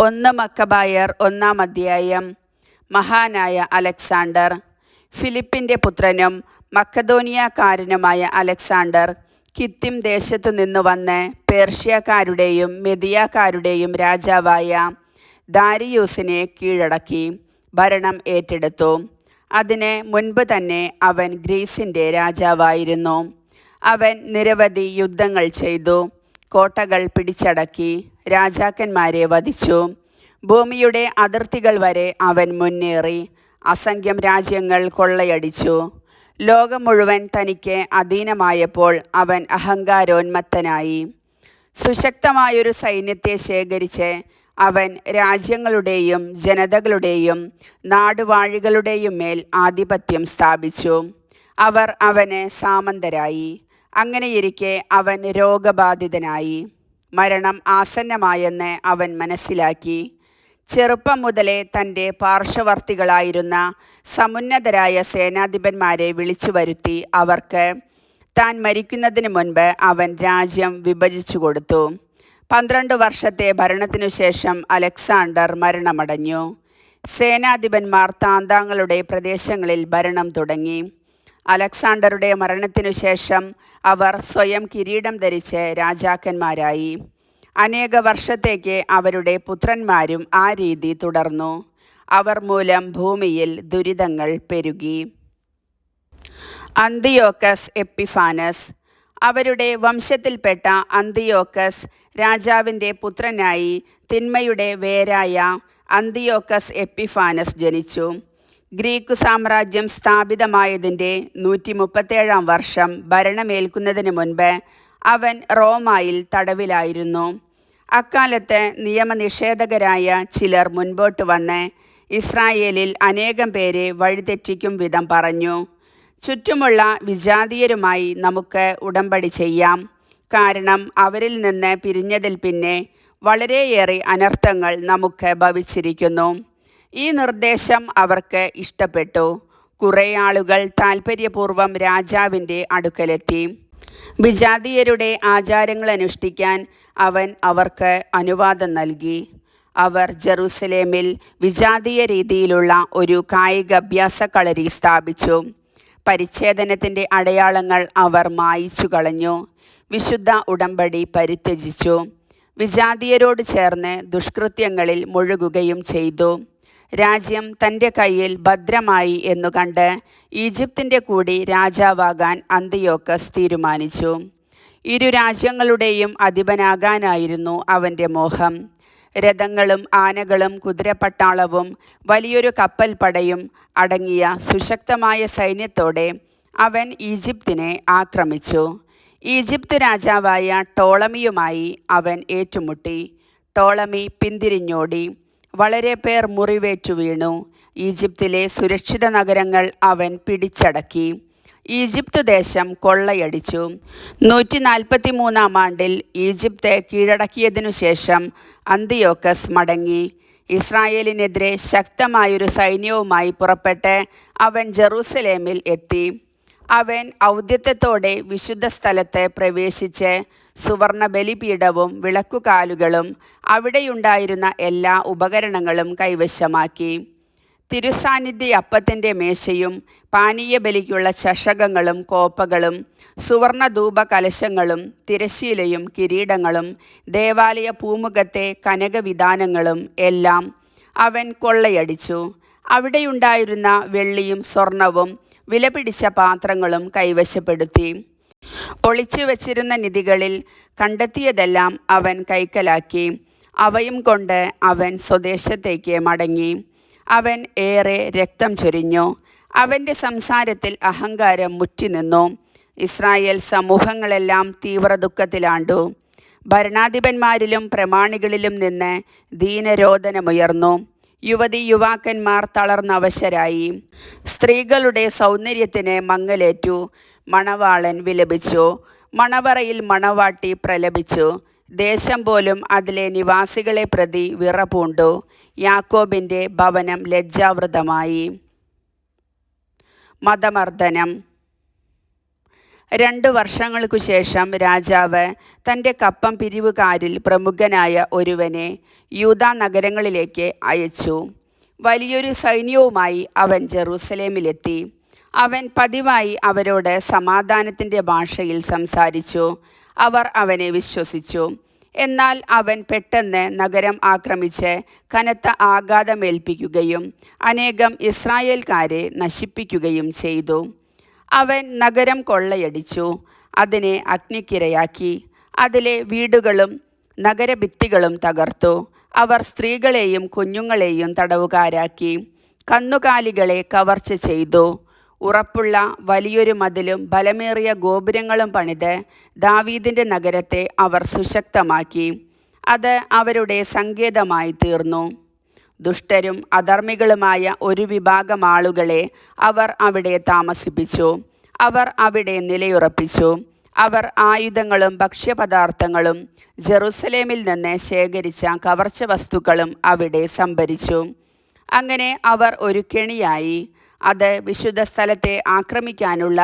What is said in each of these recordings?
ഒന്ന് മക്കബായർ 1-ാം അധ്യായം. മഹാനായ അലക്സാണ്ടർ. ഫിലിപ്പിൻ്റെ പുത്രനും മക്കദോനിയക്കാരനുമായ അലക്സാണ്ടർ കിത്തിം ദേശത്തു നിന്ന് വന്ന് പേർഷ്യക്കാരുടെയും മെദിയക്കാരുടെയും രാജാവായ ദാരിയൂസിനെ കീഴടക്കി ഭരണം ഏറ്റെടുത്തു. അതിന് മുൻപ് തന്നെ അവൻ ഗ്രീസിൻ്റെ രാജാവായിരുന്നു. അവൻ നിരവധി യുദ്ധങ്ങൾ ചെയ്തു, കോട്ടകൾ പിടിച്ചടക്കി, രാജാക്കന്മാരെ വധിച്ചു. ഭൂമിയുടെ അതിർത്തികൾ വരെ അവൻ മുന്നേറി അസംഖ്യം രാജ്യങ്ങൾ കൊള്ളയടിച്ചു. ലോകം മുഴുവൻ തനിക്ക് അധീനമായപ്പോൾ അവൻ അഹങ്കാരോന്മത്തനായി. സുശക്തമായൊരു സൈന്യത്തെ ശേഖരിച്ച് അവൻ രാജ്യങ്ങളുടെയും ജനതകളുടെയും നാടുവാഴികളുടെയും മേൽ ആധിപത്യം സ്ഥാപിച്ചു. അവർ അവന് സാമന്തരായി. അങ്ങനെയിരിക്കെ അവൻ രോഗബാധിതനായി. മരണം ആസന്നമായെന്ന് അവൻ മനസ്സിലാക്കി. ചെറുപ്പം മുതലേ തൻ്റെ പാർശ്വവർത്തികളായിരുന്ന സമുന്നതരായ സേനാധിപന്മാരെ വിളിച്ചു വരുത്തി അവർക്ക് താൻ മരിക്കുന്നതിന് മുൻപ് അവൻ രാജ്യം വിഭജിച്ചു കൊടുത്തു. 12 വർഷത്തെ ഭരണത്തിനു ശേഷം അലക്സാണ്ടർ മരണമടഞ്ഞു. സേനാധിപന്മാർ താന്താങ്ങളുടെ പ്രദേശങ്ങളിൽ ഭരണം തുടങ്ങി. അലക്സാണ്ടറുടെ മരണത്തിനു ശേഷം അവർ സ്വയം കിരീടം ധരിച്ച് രാജാക്കന്മാരായി. അനേക വർഷത്തേക്ക് അവരുടെ പുത്രന്മാരും ആ രീതി തുടർന്നു. അവർ മൂലം ഭൂമിയിൽ ദുരിതങ്ങൾ പെരുകി. അന്തിയോക്കസ് എപ്പിഫാനസ്. അവരുടെ വംശത്തിൽപ്പെട്ട അന്തിയോക്കസ് രാജാവിൻ്റെ പുത്രനായി തിന്മയുടെ വേരായ അന്തിയോക്കസ് എപ്പിഫാനസ് ജനിച്ചു. ഗ്രീക്കു സാമ്രാജ്യം സ്ഥാപിതമായതിൻ്റെ 137-ാം വർഷം ഭരണമേൽക്കുന്നതിന് മുൻപ് അവൻ റോമായിൽ തടവിലായിരുന്നു. അക്കാലത്ത് നിയമനിഷേധകരായ ചിലർ മുൻപോട്ട് വന്ന് ഇസ്രായേലിൽ അനേകം പേരെ വഴിതെറ്റിക്കും വിധം പറഞ്ഞു. ചുറ്റുമുള്ള വിജാതീയരുമായി നമുക്ക് ഉടമ്പടി ചെയ്യാം, കാരണം അവരിൽ നിന്ന് പിരിഞ്ഞതിൽ പിന്നെ വളരെയേറെ അനർത്ഥങ്ങൾ നമുക്ക് ഭവിച്ചിരിക്കുന്നു. ഈ നിർദ്ദേശം അവർക്ക് ഇഷ്ടപ്പെട്ടു. കുറേ ആളുകൾ താൽപ്പര്യപൂർവ്വം രാജാവിൻ്റെ അടുക്കലെത്തി. വിജാതീയരുടെ ആചാരങ്ങൾ അനുഷ്ഠിക്കാൻ അവൻ അവർക്ക് അനുവാദം നൽകി. അവർ ജെറൂസലേമിൽ വിജാതീയ രീതിയിലുള്ള ഒരു കായികാഭ്യാസക്കളരി സ്ഥാപിച്ചു. പരിച്ഛേദനത്തിൻ്റെ അടയാളങ്ങൾ അവർ മായിച്ചു കളഞ്ഞു. വിശുദ്ധ ഉടമ്പടി പരിത്യജിച്ചു. വിജാതീയരോട് ചേർന്ന് ദുഷ്കൃത്യങ്ങളിൽ മുഴുകുകയും ചെയ്തു. രാജ്യം തൻ്റെ കയ്യിൽ ഭദ്രമായി എന്നു കണ്ട് ഈജിപ്തിൻ്റെ കൂടി രാജാവാകാൻ അന്തിയോക്കസ് തീരുമാനിച്ചു. ഇരു രാജ്യങ്ങളുടെയും അധിപനാകാനായിരുന്നു അവൻ്റെ മോഹം. രഥങ്ങളും ആനകളും കുതിരപ്പട്ടാളവും വലിയൊരു കപ്പൽ പടയും അടങ്ങിയ സുശക്തമായ സൈന്യത്തോടെ അവൻ ഈജിപ്തിനെ ആക്രമിച്ചു. ഈജിപ്ത് രാജാവായ ടോളമിയുമായി അവൻ ഏറ്റുമുട്ടി. ടോളമി പിന്തിരിഞ്ഞോടി. വളരെ പേർ മുറിവേറ്റു വീണു. ഈജിപ്തിലെ സുരക്ഷിത നഗരങ്ങൾ അവൻ പിടിച്ചടക്കി. ഈജിപ്ത് ദേശം കൊള്ളയടിച്ചു. 143-ാം ആണ്ടിൽ ഈജിപ്ത് കീഴടക്കിയതിനു ശേഷം അന്തിയോക്കസ് മടങ്ങി. ഇസ്രായേലിനെതിരെ ശക്തമായൊരു സൈന്യവുമായി പുറപ്പെട്ട് അവൻ ജെറൂസലേമിൽ എത്തി. അവൻ ഔദ്യത്വത്തോടെ വിശുദ്ധ സ്ഥലത്ത് പ്രവേശിച്ച് സുവർണ ബലിപീഠവും വിളക്കുകാലുകളും അവിടെയുണ്ടായിരുന്ന എല്ലാ ഉപകരണങ്ങളും കൈവശമാക്കി. തിരുസാന്നിധ്യ അപ്പത്തിൻ്റെ മേശയും പാനീയ ബലിക്കുള്ള ചഷകങ്ങളും കോപ്പകളും സുവർണ ധൂപ കലശങ്ങളും തിരശ്ശീലയും കിരീടങ്ങളും ദേവാലയ പൂമുഖത്തെ കനകവിധാനങ്ങളും എല്ലാം അവൻ കൊള്ളയടിച്ചു. അവിടെയുണ്ടായിരുന്ന വെള്ളിയും സ്വർണവും വിലപിടിച്ച പാത്രങ്ങളും കൈവശപ്പെടുത്തി. ഒളിച്ചു വച്ചിരുന്ന നിധികളിൽ കണ്ടെത്തിയതെല്ലാം അവൻ കൈക്കലാക്കി. അവയും കൊണ്ട് അവൻ സ്വദേശത്തേക്ക് മടങ്ങി. അവൻ ഏറെ രക്തം ചൊരിഞ്ഞു. അവൻ്റെ സംസാരത്തിൽ അഹങ്കാരം മുറ്റിനിന്നു. ഇസ്രായേൽ സമൂഹങ്ങളെല്ലാം തീവ്ര ദുഃഖത്തിലാണ്ടു. ഭരണാധിപന്മാരിലും പ്രമാണികളിലും നിന്ന് ദീനരോദനമുയർന്നു. യുവതിയുവാക്കന്മാർ തളർന്നവശരായി. സ്ത്രീകളുടെ സൗന്ദര്യത്തിന് മങ്ങലേറ്റു. മണവാളൻ വിലപിച്ചു. മണവറയിൽ മണവാട്ടി പ്രലപിച്ചു. ദേശം പോലും അതിലെ നിവാസികളെ പ്രതി വിറപൂണ്ടു. യാക്കോബിൻ്റെ ഭവനം ലജ്ജാവൃതമായി. മതമർദ്ദനം. 2 വർഷങ്ങൾക്കു ശേഷം രാജാവ് തൻ്റെ കപ്പം പിരിവുകാരിൽ പ്രമുഖനായ ഒരുവനെ യൂദാ നഗരങ്ങളിലേക്ക് അയച്ചു. വലിയൊരു സൈന്യവുമായി അവൻ ജെറൂസലേമിലെത്തി. അവൻ പതിവായി അവരോട് സമാധാനത്തിൻ്റെ ഭാഷയിൽ സംസാരിച്ചു. അവർ അവനെ വിശ്വസിച്ചു. എന്നാൽ അവൻ പെട്ടെന്ന് നഗരം ആക്രമിച്ച് കനത്ത ആഘാതമേൽപ്പിക്കുകയും അനേകം ഇസ്രായേൽക്കാരെ നശിപ്പിക്കുകയും ചെയ്തു. അവൻ നഗരം കൊള്ളയടിച്ചു, അതിനെ അഗ്നിക്കിരയാക്കി, അതിലെ വീടുകളും നഗരഭിത്തികളും തകർത്തു. അവർ സ്ത്രീകളെയും കുഞ്ഞുങ്ങളെയും തടവുകാരാക്കി, കന്നുകാലികളെ കവർച്ച ചെയ്തു. ഉറപ്പുള്ള വലിയൊരു മതിലും ബലമേറിയ ഗോപുരങ്ങളും പണിത് ദാവീദിൻ്റെ നഗരത്തെ അവർ സുശക്തമാക്കി. അത് അവരുടെ സങ്കേതമായി തീർന്നു. ദുഷ്ടരും അധർമ്മികളുമായ ഒരു വിഭാഗം ആളുകളെ അവർ അവിടെ താമസിപ്പിച്ചു. അവർ അവിടെ നിലയുറപ്പിച്ചു. അവർ ആയുധങ്ങളും ഭക്ഷ്യപദാർത്ഥങ്ങളും ജെറുസലേമിൽ നിന്ന് ശേഖരിച്ച കവർച്ച വസ്തുക്കളും അവിടെ സംഭരിച്ചു. അങ്ങനെ അവർ ഒരു കെണിയായി. അത് വിശുദ്ധ സ്ഥലത്തെ ആക്രമിക്കാനുള്ള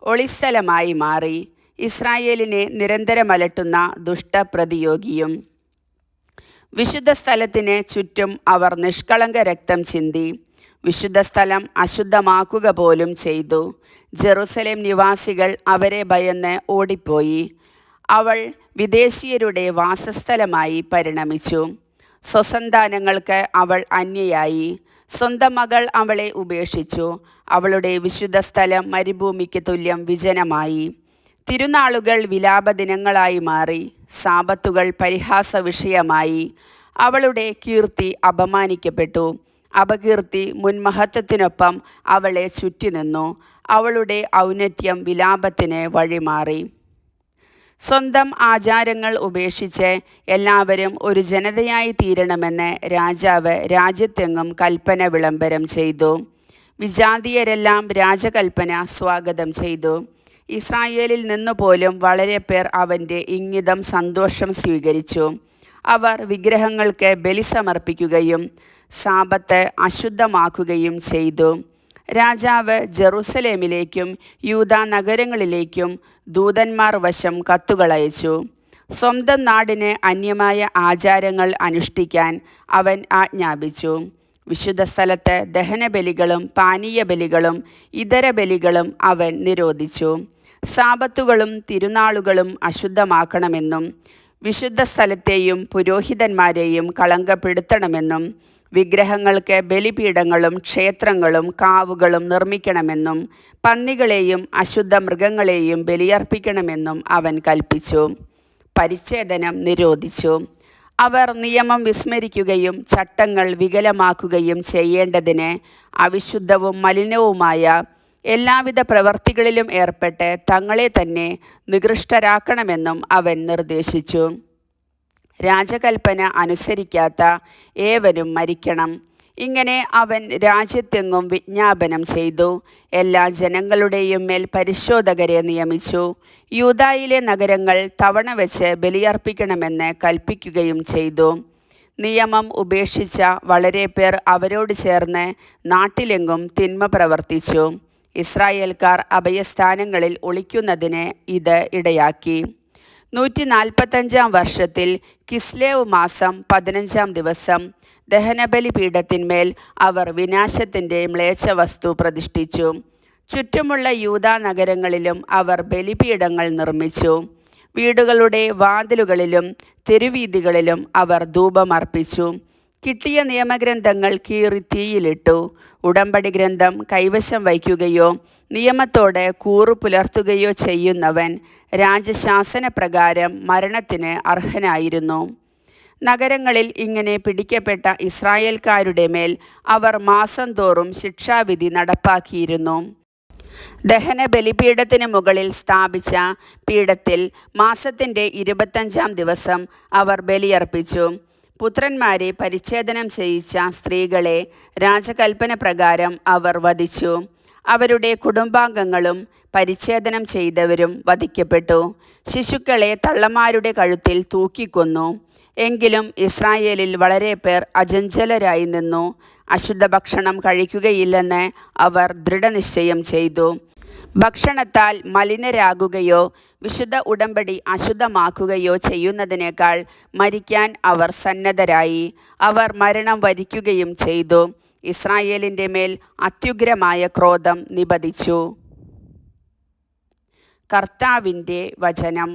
ഒളിസ്ഥലമായി മാറി. ഇസ്രായേലിനെ നിരന്തരം അലട്ടുന്ന ദുഷ്ടപ്രതിയോഗിയും. വിശുദ്ധ സ്ഥലത്തിന് ചുറ്റും അവർ നിഷ്കളങ്ക രക്തം ചിന്തി. വിശുദ്ധ സ്ഥലം അശുദ്ധമാക്കുക പോലും ചെയ്തു. ജെറുസലേം നിവാസികൾ അവരെ ഭയന്ന് ഓടിപ്പോയി. അവൾ വിദേശീയരുടെ വാസസ്ഥലമായി പരിണമിച്ചു. സ്വസന്താനങ്ങൾക്ക് അവൾ അന്യയായി. സ്വന്തം മകൾ അവളെ ഉപേക്ഷിച്ചു. അവളുടെ വിശുദ്ധ സ്ഥലം മരുഭൂമിക്ക് തുല്യം വിജനമായി. തിരുനാളുകൾ വിലാപദിനങ്ങളായി മാറി. സാബത്തുകൾ പരിഹാസ വിഷയമായി. അവളുടെ കീർത്തി അപമാനിക്കപ്പെട്ടു. അപകീർത്തി മുൻമഹത്വത്തിനൊപ്പം അവളെ ചുറ്റിനിന്നു. അവളുടെ ഔന്നത്യം വിലാപത്തിന് വഴിമാറി. സ്വന്തം ആചാരങ്ങൾ ഉപേക്ഷിച്ച് എല്ലാവരും ഒരു ജനതയായി തീരണമെന്ന് രാജാവ് രാജ്യത്തെങ്ങും കൽപ്പന വിളംബരം ചെയ്തു. വിജാതീയരെല്ലാം രാജകൽപ്പന സ്വാഗതം ചെയ്തു. ഇസ്രായേലിൽ നിന്നുപോലും വളരെ പേർ അവൻ്റെ ഇംഗിതം സന്തോഷം സ്വീകരിച്ചു. അവർ വിഗ്രഹങ്ങൾക്ക് ബലി സമർപ്പിക്കുകയും സാബത്ത് അശുദ്ധമാക്കുകയും ചെയ്തു. രാജാവ് ജെറുസലേമിലേക്കും യൂദാ നഗരങ്ങളിലേക്കും ദൂതന്മാർ വശം കത്തുകളയച്ചു. സ്വന്തം നാടിന് അന്യമായ ആചാരങ്ങൾ അനുഷ്ഠിക്കാൻ അവൻ ആജ്ഞാപിച്ചു. വിശുദ്ധ സ്ഥലത്ത് ദഹനബലികളും പാനീയ ബലികളും ഇതര ബലികളും അവൻ നിരോധിച്ചു. സാബത്തുകളും തിരുനാളുകളും അശുദ്ധമാക്കണമെന്നും വിശുദ്ധ സ്ഥലത്തെയും പുരോഹിതന്മാരെയും കളങ്കപ്പെടുത്തണമെന്നും വിഗ്രഹങ്ങൾക്ക് ബലിപീഠങ്ങളും ക്ഷേത്രങ്ങളും കാവുകളും നിർമ്മിക്കണമെന്നും പന്നികളെയും അശുദ്ധ മൃഗങ്ങളെയും ബലിയർപ്പിക്കണമെന്നും അവൻ കൽപ്പിച്ചു. പരിച്ഛേദനം നിരോധിച്ചു. അവർ നിയമം വിസ്മരിക്കുകയും ചട്ടങ്ങൾ വികലമാക്കുകയും ചെയ്യേണ്ടതിന് അവിശുദ്ധവും മലിനവുമായ എല്ലാവിധ പ്രവർത്തികളിലും ഏർപ്പെട്ട് തങ്ങളെ തന്നെ നികൃഷ്ടരാക്കണമെന്നും അവൻ നിർദ്ദേശിച്ചു. രാജകൽപ്പന അനുസരിക്കാത്ത ഏവനും മരിക്കണം. ഇങ്ങനെ അവൻ രാജ്യത്തെങ്ങും വിജ്ഞാപനം ചെയ്തു. എല്ലാ ജനങ്ങളുടെയും മേൽ പരിശോധകരെ നിയമിച്ചു. യൂദായിലെ നഗരങ്ങൾ തവണ വെച്ച് ബലിയർപ്പിക്കണമെന്ന് കൽപ്പിക്കുകയും ചെയ്തു. നിയമം ഉപേക്ഷിച്ച വളരെ പേർ അവരോട് ചേർന്ന് നാട്ടിലെങ്ങും തിന്മ പ്രവർത്തിച്ചു. ഇസ്രായേൽക്കാർ അഭയസ്ഥാനങ്ങളിൽ ഒളിക്കുന്നതിന് ഇത് ഇടയാക്കി. 145 വർഷത്തിൽ കിസ്ലേവ് മാസം 15 ദിവസം ദഹനബലി പീഠത്തിന്മേൽ അവർ വിനാശത്തിൻ്റെ മ്ലേച്ഛവസ്തു പ്രതിഷ്ഠിച്ചു. ചുറ്റുമുള്ള യൂദാ നഗരങ്ങളിലും അവർ ബലിപീഠങ്ങൾ നിർമ്മിച്ചു. വീടുകളുടെ വാതിലുകളിലും തെരുവീഥികളിലും അവർ ധൂപമർപ്പിച്ചു. കിട്ടിയ നിയമഗ്രന്ഥങ്ങൾ കീറി തീയിലിട്ടു. ഉടമ്പടി ഗ്രന്ഥം കൈവശം വയ്ക്കുകയോ നിയമത്തോട് കൂറു പുലർത്തുകയോ ചെയ്യുന്നവൻ രാജശാസനപ്രകാരം മരണത്തിന് അർഹനായിരുന്നു. നഗരങ്ങളിൽ ഇങ്ങനെ പിടിക്കപ്പെട്ട ഇസ്രായേൽക്കാരുടെ മേൽ അവർ മാസം തോറും ശിക്ഷാവിധി നടപ്പാക്കിയിരുന്നു. ദഹന ബലിപീഠത്തിന് മുകളിൽ സ്ഥാപിച്ച പീഠത്തിൽ മാസത്തിൻ്റെ 25 ദിവസം അവർ ബലിയർപ്പിച്ചു. പുത്രന്മാരെ പരിച്ഛേദനം ചെയ്യിച്ച സ്ത്രീകളെ രാജകൽപ്പന പ്രകാരം അവർ വധിച്ചു. അവരുടെ കുടുംബാംഗങ്ങളും പരിച്ഛേദനം ചെയ്തവരും വധിക്കപ്പെട്ടു. ശിശുക്കളെ തള്ളമാരുടെ കഴുത്തിൽ തൂക്കിക്കൊന്നു. എങ്കിലും ഇസ്രായേലിൽ വളരെ പേർ അചഞ്ചലരായി നിന്നു. അശുദ്ധ ഭക്ഷണം കഴിക്കുകയില്ലെന്ന് അവർ ദൃഢനിശ്ചയം ചെയ്തു. ഭക്ഷണത്താൽ മലിനരാകുകയോ വിശുദ്ധ ഉടമ്പടി അശുദ്ധമാക്കുകയോ ചെയ്യുന്നതിനേക്കാൾ മരിക്കാൻ അവർ സന്നദ്ധരായി. അവർ മരണം വരിക്കുകയും ചെയ്തു. ഇസ്രായേലിൻ്റെ മേൽ അത്യുഗ്രമായ ക്രോധം നിപതിച്ചു. കർത്താവിൻ്റെ വചനം.